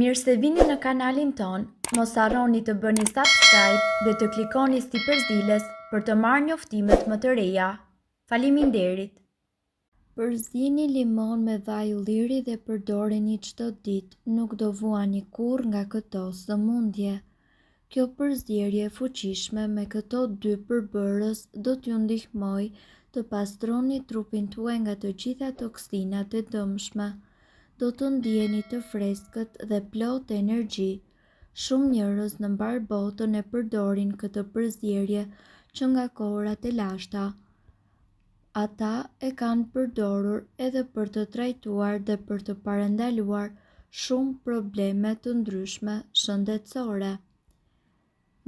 Mirë se vini në kanalin ton, mos harroni të bëni subscribe dhe të klikoni si përzieles për të marrë njoftimet më të reja. Faleminderit! Përzini limon me vaj ulliri dhe përdoreni çdo ditë, nuk do vuani kurrë nga këto sëmundje. Kjo përzierje e fuqishme me këto dy përbërës do t'ju ndihmoj të pastroni trupin tuaj nga të gjitha toksinat e dëmshme. Do të ndjeni të freskët dhe plot energji. Shumë njerëz në mbar botën e përdorin këtë përzierje që nga kohërat e lashta. Ata e kanë përdorur edhe për të trajtuar dhe për të parandaluar shumë probleme të ndryshme shëndetësore.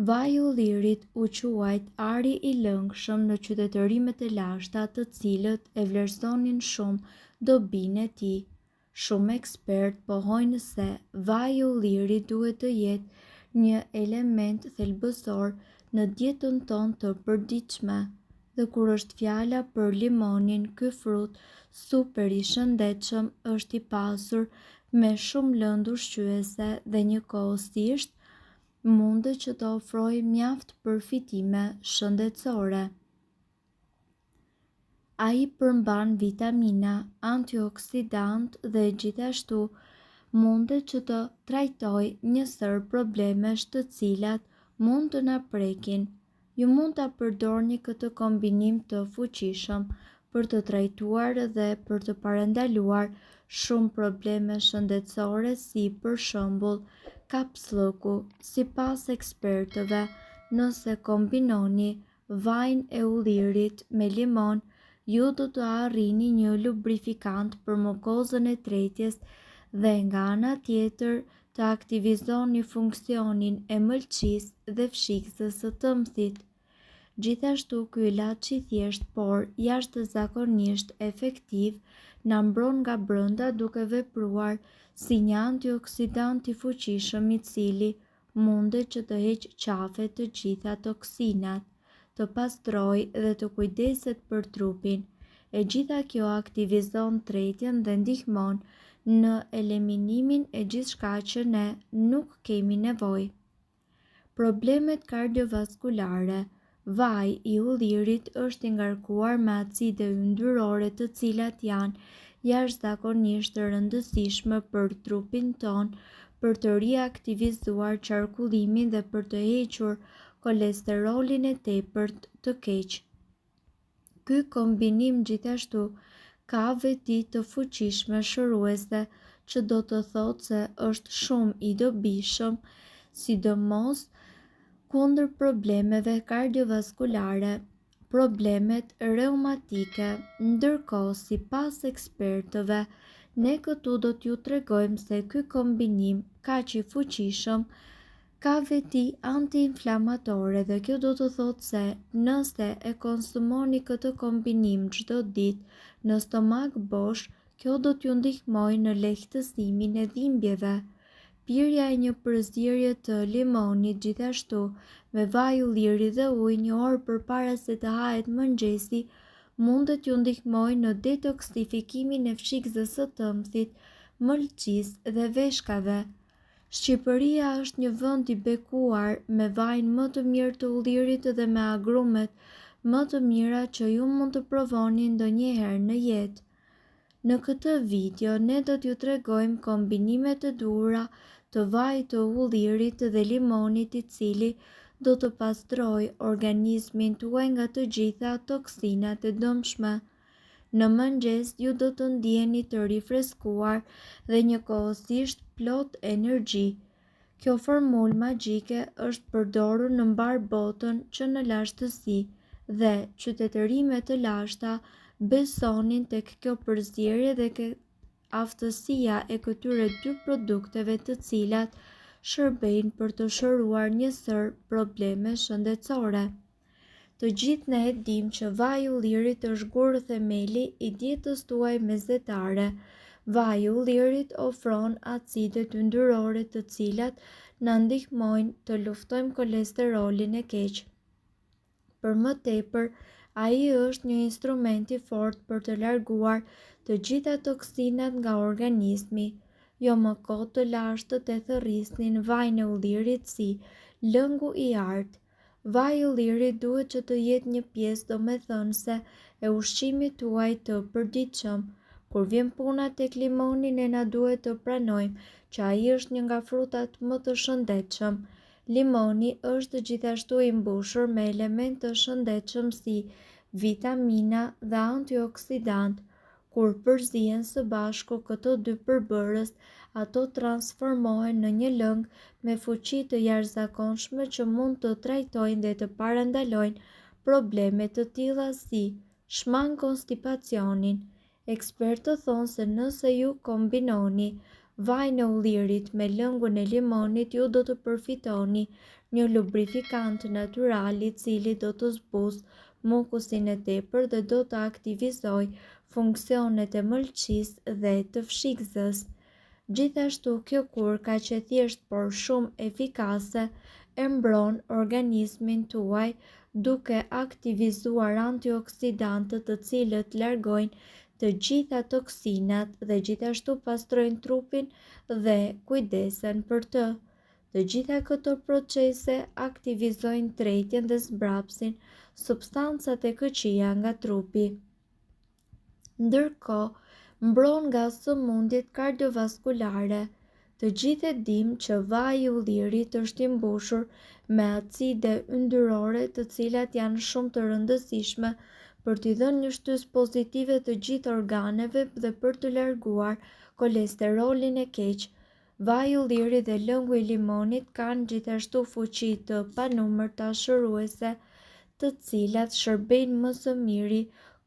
Vaji i ullirit u quajt ari i lëngshëm në qytetërimet e lashta, të cilët e vlerësonin shumë dobinë e tij. Shumë ekspert pohojnë se vaji i ullirit duhet të jetë një element thelbësor në dietën tonë të përditshme. Dhe kur është fjala për limonin, ky frut super i shëndetshëm është i pasur me shumë lëndë ushqyese dhe njëkohësisht mundet që të ofrojë mjaft përfitime shëndetësore. Ai përmban vitamina, antioksidant dhe gjithashtu mundet që të trajtojë një sër problemesh të cilat mund të na prekin. Ju mund ta përdorni këtë kombinim të fuqishëm për të trajtuar dhe për të parandaluar shumë probleme shëndetësore, si për shembull kapsllëku. Sipas ekspertëve, nëse kombinoni vajin e ullirit me limon, ju do të arrini një lubrifikant për mukozën e tretjes dhe nga ana tjetër të aktivizoni funksionin e mëlçisë dhe fshikësës së tëmthit. Gjithashtu, ky ilaç i thjesht por jashtëzakonisht efektiv na mbron nga brenda duke vepruar si një antioksidant i fuqishëm i cili mundet që të heqë qafe të gjitha toksinat, të pastrojë dhe të kujdeset për trupin. E gjitha kjo aktivizon tretjen dhe ndihmon në eliminimin e gjithçka që ne nuk kemi nevojë. Problemet kardiovaskulare. Vaji i ullirit është i ngarkuar me acide yndyrore të cilat janë jashtëzakonisht të rëndësishme për trupin ton për të riaktivizuar qarkullimin dhe për të hequr kolesterolin e tepërt të keq. Ky kombinim gjithashtu ka veti të fuqishme shëruese, që do të thotë se është shumë i dobishëm, sidomos kundër problemeve kardiovaskulare, problemet reumatike. Ndërkohë, sipas ekspertëve, ne këtu do t'ju tregojmë se ky kombinim kaq i fuqishëm ka veti antiinflamatore dhe kjo do të thotë se nëse e konsumoni këtë kombinim çdo ditë në stomak bosh, kjo do t'ju ndihmojë në lehtësimin e dhimbjeve. Pirja e një përzierje të limonit gjithashtu me vaj ulliri dhe ujë një orë përpara se të hahet mëngjesi mundet t'ju ndihmojë në detoksifikimin e fshikësës së tëmthit, mëlçisë dhe veshkave. Shqipëria është një vend i bekuar me vajin më të mirë të ullirit dhe me agrumet më të mira që ju mund të provoni ndonjëherë në jetë. Në këtë video ne do t'ju tregojmë kombinimet e duhura të vajit të ullirit dhe limonit, i cili do të pastrojë organizmin tuaj nga të gjitha toksinat e dëmshme. Në mëngjes ju do të ndjeni të rifreskuar dhe njëkohësisht plot energji. Kjo formulë magjike është përdorur në mbar botën që në lashtësi dhe qytetërimet të lashta besonin tek kjo përzierje dhe ke aftësia e këtyre dy produkteve të cilat shërbejnë për të shëruar një sër probleme shëndetësore. Të gjithë ne e dim që vaji i ullirit është gur themeli i dietës tuaj mesetare. Vaji i ullirit ofron acidet yndyrore të cilat na ndihmojnë të luftojmë kolesterolin e keq. Për më tepër, ai është një instrument i fortë për të larguar të gjitha toksinat nga organizmi. jo më kohë të lashtë të thërrisnin vajin e ullirit si lëngu i artë. Vaji i ullirit duhet që të jetë një pjesë domethënëse e ushqimit tuaj të përditshëm. Kur vjen puna tek limoni, ne na duhet të pranojmë që ai është një nga frutat më të shëndetshëm. Limoni është gjithashtu i mbushur me elementë të shëndetshëm si vitamina dhe antioksidantë. Kur përzihen së bashku këto dy përbërës, ato transformohen në një lëng me fuqi të jashtëzakonshme që mund të trajtojnë dhe të parandalojnë probleme të tilla si shmang konstipacionin. Ekspertët thonë se nëse ju kombinoni vajin e ullirit me lëngun e limonit, ju do të përfitoni një lubrifikant natyral i cili do të zbusë mukusin e tepër dhe do të aktivizojë funksionet e mëlçisë dhe të fshikëzës. Gjithashtu, kjo kur ka që thjesht por shumë efikase e mbron organizmin tuaj duke aktivizuar antioksidantët të cilët largojnë të gjitha toksinat dhe gjithashtu pastrojnë trupin dhe kujdesen për të. Të gjitha këto procese aktivizojnë tretjen dhe zbrapsin substancat e këqija nga trupi. Ndërkohë mbron nga sëmundjet kardiovaskulare. Të gjithë e dimë që vaji i ullirit është i mbushur me acide yndyrore të cilat janë shumë të rëndësishme për t'i dhënë një shtysë pozitive të gjithë organeve dhe për të larguar kolesterolin e keq. Vaji i ullirit dhe lëngu i limonit kanë gjithashtu fuqi të panumërta shëruese, të cilat shërbejnë më së miri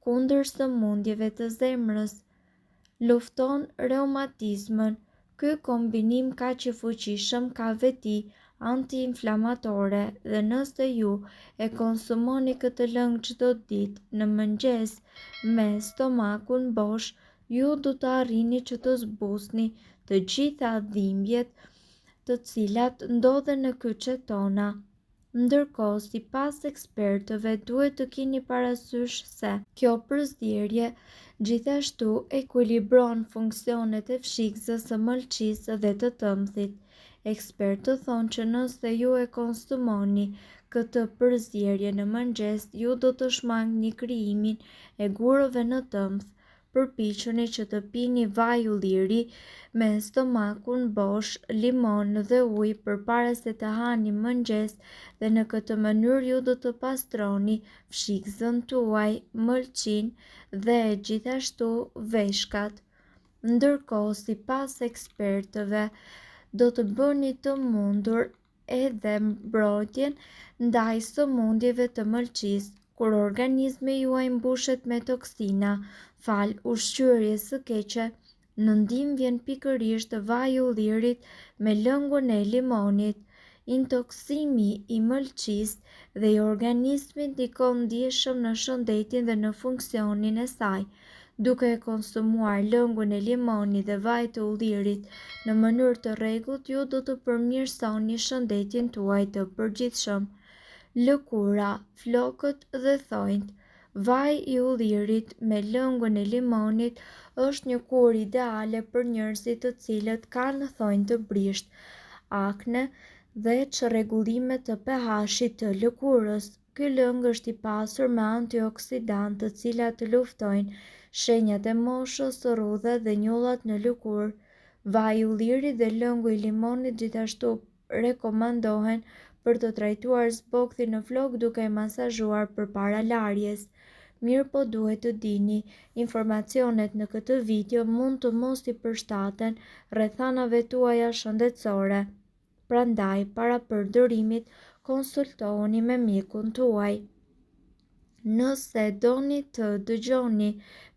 kundër sëmundjeve të zemrës. Lufton reumatizmën. Ky kombinim kaq i fuqishëm ka veti antiinflamatore dhe nëse ju e konsumoni këtë lëng çdo ditë në mëngjes me stomakun bosh, ju do të arrini që të zbusni të gjitha dhimbjet të cilat ndodhen në kyçet tona. Ndërkohë, sipas ekspertëve, duhet të keni parasysh se kjo përzierje gjithashtu ekuilibron funksionet e fshikëzës së mëlçisë dhe të tëmthit. Ekspertët thonë që nëse ju e konsumoni këtë përzierje në mëngjes, ju do të shmangni krijimin e gurëve në tëmth. Përpiqeni që të pini vaj ulliri me stomakun bosh, limon dhe ujë përpara se të hani mëngjes dhe në këtë mënyrë ju do të pastroni fshikëzën tuaj, mëlçinë dhe gjithashtu veshkat. Ndërkohë, sipas ekspertëve, do të bëni të mundur edhe mbrojtjen ndaj sëmundjeve të mëlçisë. Kur organizmi juaj mbushet me toksina fal ushqyerjes së keqe, në ndim vjen pikërisht vaji i ullirit me lëngun e limonit. Intoksimi i mëlçisë dhe i organizmit ndikon ndjeshëm në shëndetin dhe në funksionin e saj. Duke e konsumuar lëngun e limonit dhe vajin të ullirit në mënyrë të rregullt, ju do të përmirësoni shëndetin tuaj të përgjithshëm. Lëkura, flokët dhe thonjtë. Vaji i ullirit me lëngun e limonit është një kurë ideale për njerëzit të cilët kanë thonjtë të brisht, akne dhe çrregullime të pH-it të lëkurës. Ky lëng është i pasur me antioksidantë të cilat luftojnë shenjat e moshës, rrudha dhe njollat në lëkurë. Vaji i ullirit dhe lëngu i limonit gjithashtu rekomandohen për të trajtuar zbogthin në flok duke e masazhuar përpara larjes. Mirëpo duhet të dini, informacionet në këtë video mund të mos i përshtaten rrethanave tuaja shëndetësore. Prandaj, para përdorimit, konsultohuni me mjekun tuaj. Nëse doni të dëgjoni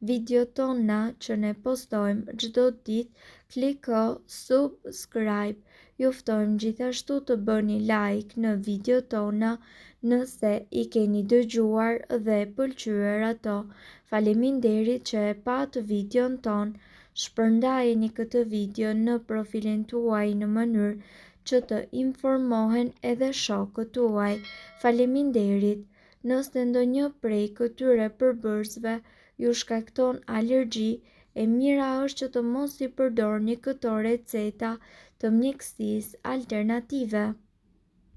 videot tona që ne postojmë çdo ditë, kliko subscribe. Ju ftojmë gjithashtu të bëni like në videot tona nëse i keni dëgjuar dhe pëlqyer ato. Faleminderit që e pat videon ton. Shpërndajeni këtë video në profilin tuaj në mënyrë që të informohen edhe shokët tuaj. Faleminderit. Nëse ndonjë prej këtyre përbërësve ju shkakton alergji, E mira është që të mos i përdorni këto receta të mjekësisë alternative.